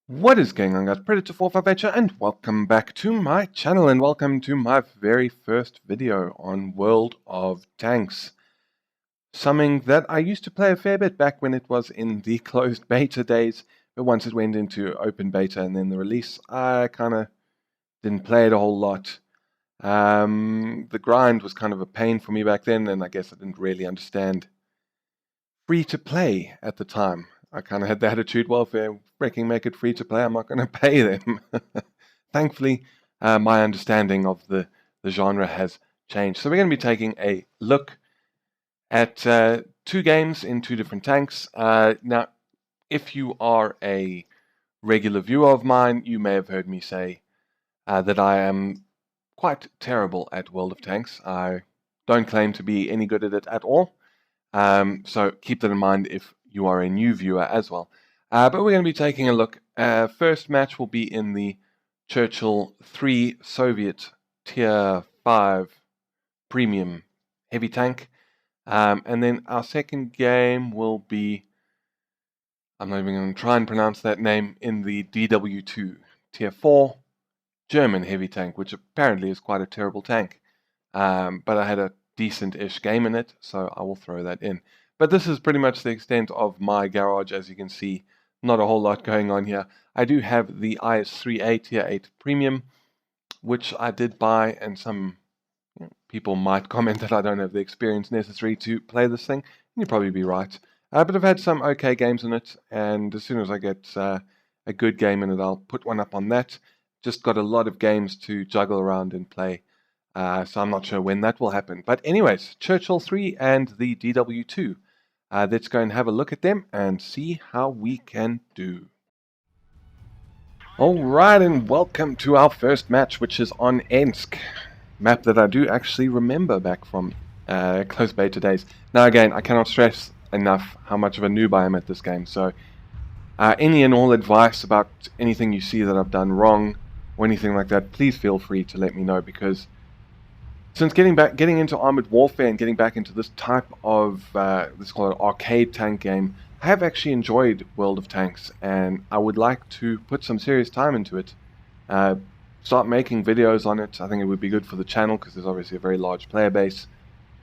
What is going on, guys? Predator 458 here, and welcome back to my channel, and welcome to my very first video on World of Tanks. Something that I used to play a fair bit back when it was in the closed beta days, but once it went into open beta and then the release, I kind of didn't play it a whole lot. The grind was kind of a pain for me back then, and I guess I didn't really understand free to play at the time. I kind of had the attitude, well, if they're freaking make it free to play, I'm not going to pay them. Thankfully, my understanding of the genre has changed. So we're going to be taking a look at two games in two different tanks. Now, if you are a regular viewer of mine, you may have heard me say that I am quite terrible at World of Tanks. I don't claim to be any good at it at all. So keep that in mind if you are a new viewer as well. But we're going to be taking a look. First match will be in the Churchill III Soviet Tier 5 Premium Heavy Tank. And then our second game will be, I'm not even going to try and pronounce that name, in the DW2 Tier 4 German Heavy Tank, which apparently is quite a terrible tank. But I had a decent-ish game in it, so I will throw that in. But this is pretty much the extent of my garage. As you can see, not a whole lot going on here. I do have the IS-3A Tier 8 Premium, which I did buy, and some people might comment that I don't have the experience necessary to play this thing. You'd probably be right. But I've had some okay games in it, and as soon as I get a good game in it, I'll put one up on that. Just got a lot of games to juggle around and play. So I'm not sure when that will happen. But anyways, Churchill 3 and the DW2. Let's go and have a look at them and see how we can do. Alright, and welcome to our first match, which is on Ensk. Map that I do actually remember back from close beta days. Now again, I cannot stress enough how much of a noob I am at this game. So any and all advice about anything you see that I've done wrong or anything like that, please feel free to let me know, because since getting into Armored Warfare and getting back into this type of, let's call it arcade tank game, I have actually enjoyed World of Tanks, and I would like to put some serious time into it. Start making videos on it. I think it would be good for the channel, because there's obviously a very large player base,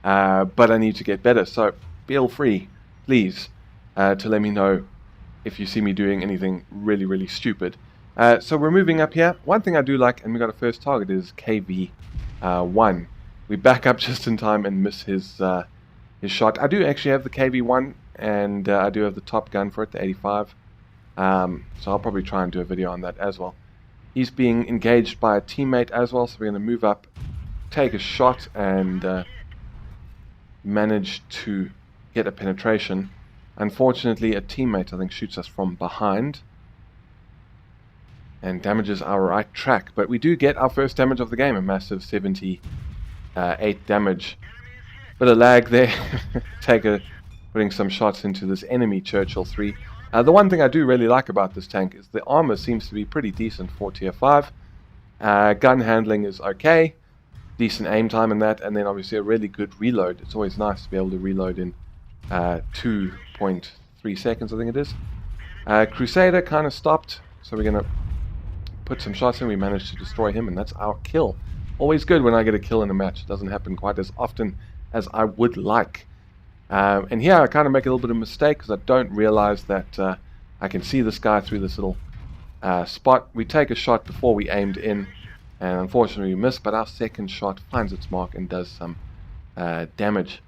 but I need to get better. So feel free, please, to let me know if you see me doing anything really, really stupid. So we're moving up here. One thing I do like, and we got a first target, is KV1. We back up just in time and miss his shot. I do actually have the KV1, and I do have the top gun for it, the 85. So I'll probably try and do a video on that as well. He's being engaged by a teammate as well, so we're going to move up, take a shot, and manage to get a penetration. Unfortunately, a teammate, I think, shoots us from behind and damages our right track. But we do get our first damage of the game, a massive 78 damage. Bit of lag there. Putting some shots into this enemy Churchill 3. The one thing I do really like about this tank is the armor seems to be pretty decent for Tier 5. Gun handling is okay. Decent aim time in that, and then obviously a really good reload. It's always nice to be able to reload in 2.3 seconds, I think it is. Crusader kind of stopped, so we're going to put some shots in. We managed to destroy him, and that's our kill. Always good when I get a kill in a match. It doesn't happen quite as often as I would like. And here I kind of make a little bit of a mistake, because I don't realize that I can see this guy through this little spot. We take a shot before we aimed in, and unfortunately we miss, but our second shot finds its mark and does some damage.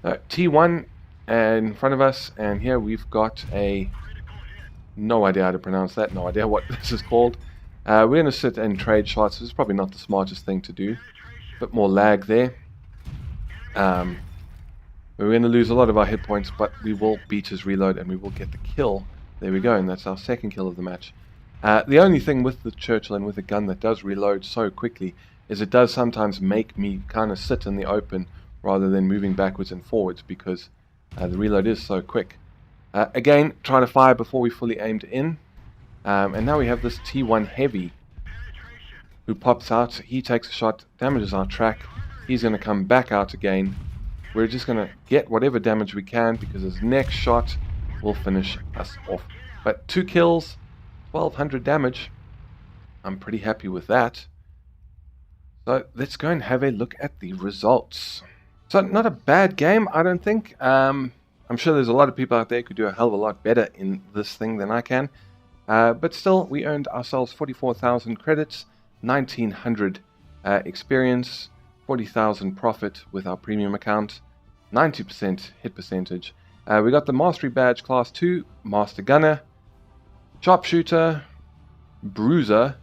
T1 in front of us, and here we've got a... no idea how to pronounce that, no idea what this is called. We're going to sit and trade shots. This is probably not the smartest thing to do. A bit more lag there. We're going to lose a lot of our hit points, but we will beat his reload and we will get the kill. There we go, and that's our second kill of the match. The only thing with the Churchill and with a gun that does reload so quickly is it does sometimes make me kind of sit in the open rather than moving backwards and forwards, because the reload is so quick. Again, try to fire before we fully aimed in. And now we have this T1 Heavy who pops out. He takes a shot, damages our track. He's going to come back out again. We're just going to get whatever damage we can, because his next shot will finish us off. But 2 kills, 1200 damage. I'm pretty happy with that. So let's go and have a look at the results. So not a bad game, I don't think. I'm sure there's a lot of people out there who could do a hell of a lot better in this thing than I can. But still, we earned ourselves 44,000 credits, 1900 experience, 40,000 profit with our premium account, 90% hit percentage. We got the Mastery Badge Class 2, Master Gunner, Sharpshooter, Bruiser,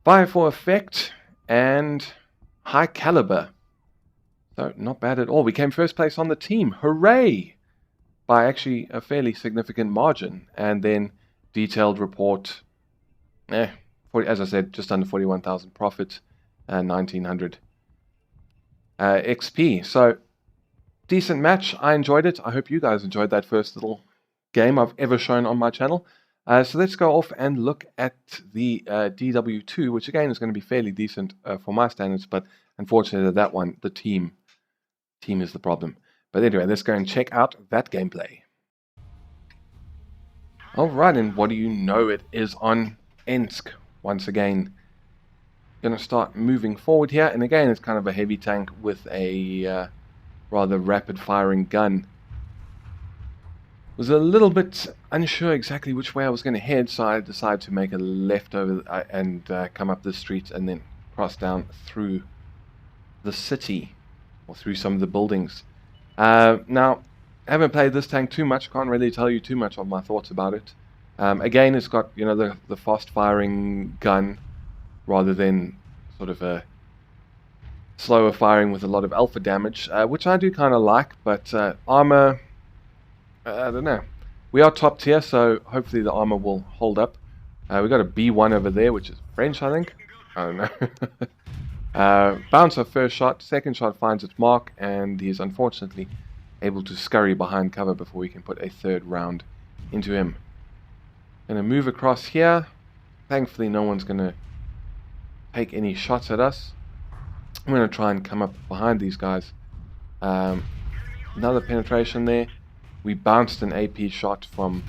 Fire for Effect, and High Caliber. So not bad at all. We came first place on the team. Hooray! By actually a fairly significant margin. And then detailed report, as I said, just under 41,000 profit and 1900 XP. So decent match. I enjoyed it. I hope you guys enjoyed that first little game I've ever shown on my channel. So let's go off and look at the DW2, which again is going to be fairly decent for my standards, but unfortunately that one, the team is the problem. But anyway, let's go and check out that gameplay. Alright, and what do you know, it is on Ensk once again. Going to start moving forward here, and again it's kind of a heavy tank with a rather rapid firing gun. Was a little bit unsure exactly which way I was going to head, so I decided to make a left over and come up this street and then cross down through the city, or through some of the buildings. Now, I haven't played this tank too much, can't really tell you too much of my thoughts about it. Again, it's got, you know, the fast firing gun rather than sort of a slower firing with a lot of alpha damage, which I do kind of like, but armor, I don't know. We are top tier, so hopefully the armor will hold up. We got a B1 over there, which is French, I think. I don't know. Bounce our first shot, second shot finds its mark, and he is unfortunately able to scurry behind cover before we can put a third round into him. Gonna move across here. Thankfully no one's gonna take any shots at us. I'm gonna try and come up behind these guys. Another penetration there. We bounced an AP shot from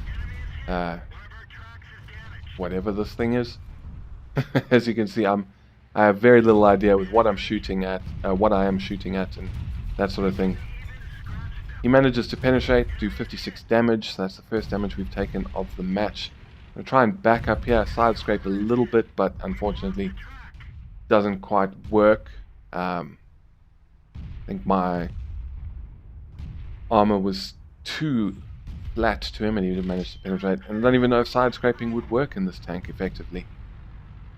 whatever this thing is. As you can see, I have very little idea with what I'm shooting at, what I am shooting at, and that sort of thing. He manages to penetrate, do 56 damage. So that's the first damage we've taken of the match. I'm gonna try and back up here, side scrape a little bit, but unfortunately doesn't quite work. I think my armor was too flat to him, and he didn't manage to penetrate. And I don't even know if side scraping would work in this tank effectively.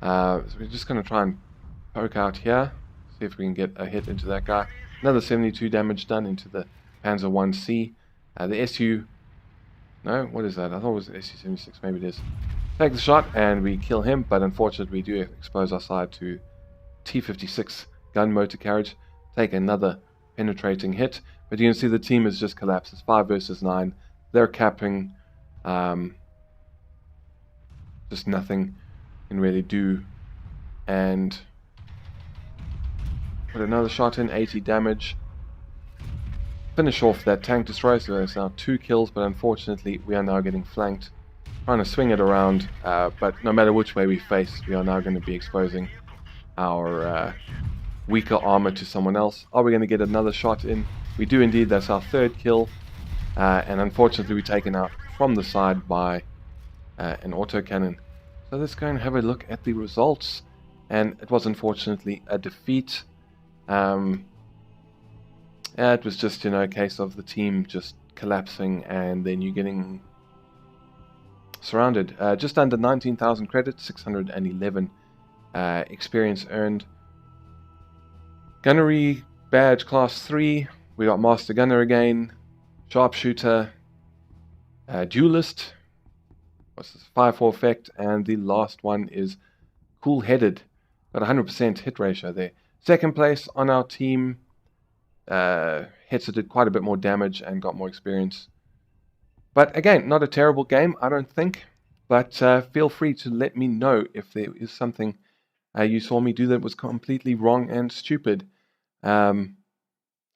So we're just going to try and poke out here, see if we can get a hit into that guy. Another 72 damage done into the Panzer 1C. The SU, no, what is that? I thought it was SU-76, maybe it is. Take the shot and we kill him, but unfortunately we do expose our side to T-56 gun motor carriage. Take another penetrating hit, but you can see the team has just collapsed. It's 5 versus 9. They're capping. Just nothing can really do. And put another shot in, 80 damage. Finish off that tank destroyer, so there's now 2 kills, but unfortunately we are now getting flanked. Trying to swing it around, but no matter which way we face, we are now going to be exposing our weaker armor to someone else. Are we going to get another shot in? We do indeed. That's our 3rd kill, and unfortunately we're taken out from the side by an autocannon. So let's go and have a look at the results, and it was unfortunately a defeat. It was just, you know, a case of the team just collapsing and then you getting surrounded. Just under 19,000 credits, 611 experience earned. Gunnery badge class 3. We got Master Gunner again, Sharpshooter, Duelist, what's this, Fire for Effect, and the last one is Cool Headed. Got 100% hit ratio there. Second place on our team, hits that did quite a bit more damage and got more experience. But again, not a terrible game, I don't think. But feel free to let me know if there is something you saw me do that was completely wrong and stupid.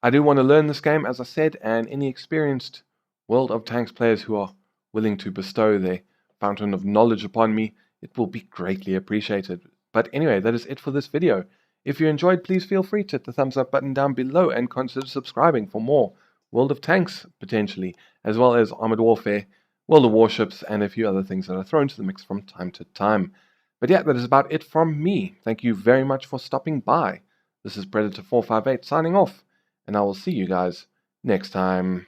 I do want to learn this game, as I said, and any experienced World of Tanks players who are willing to bestow their fountain of knowledge upon me, it will be greatly appreciated. But anyway, that is it for this video. If you enjoyed, please feel free to hit the thumbs up button down below and consider subscribing for more World of Tanks, potentially, as well as Armored Warfare, World of Warships, and a few other things that are thrown to the mix from time to time. But yeah, that is about it from me. Thank you very much for stopping by. This is Predator 458 signing off, and I will see you guys next time.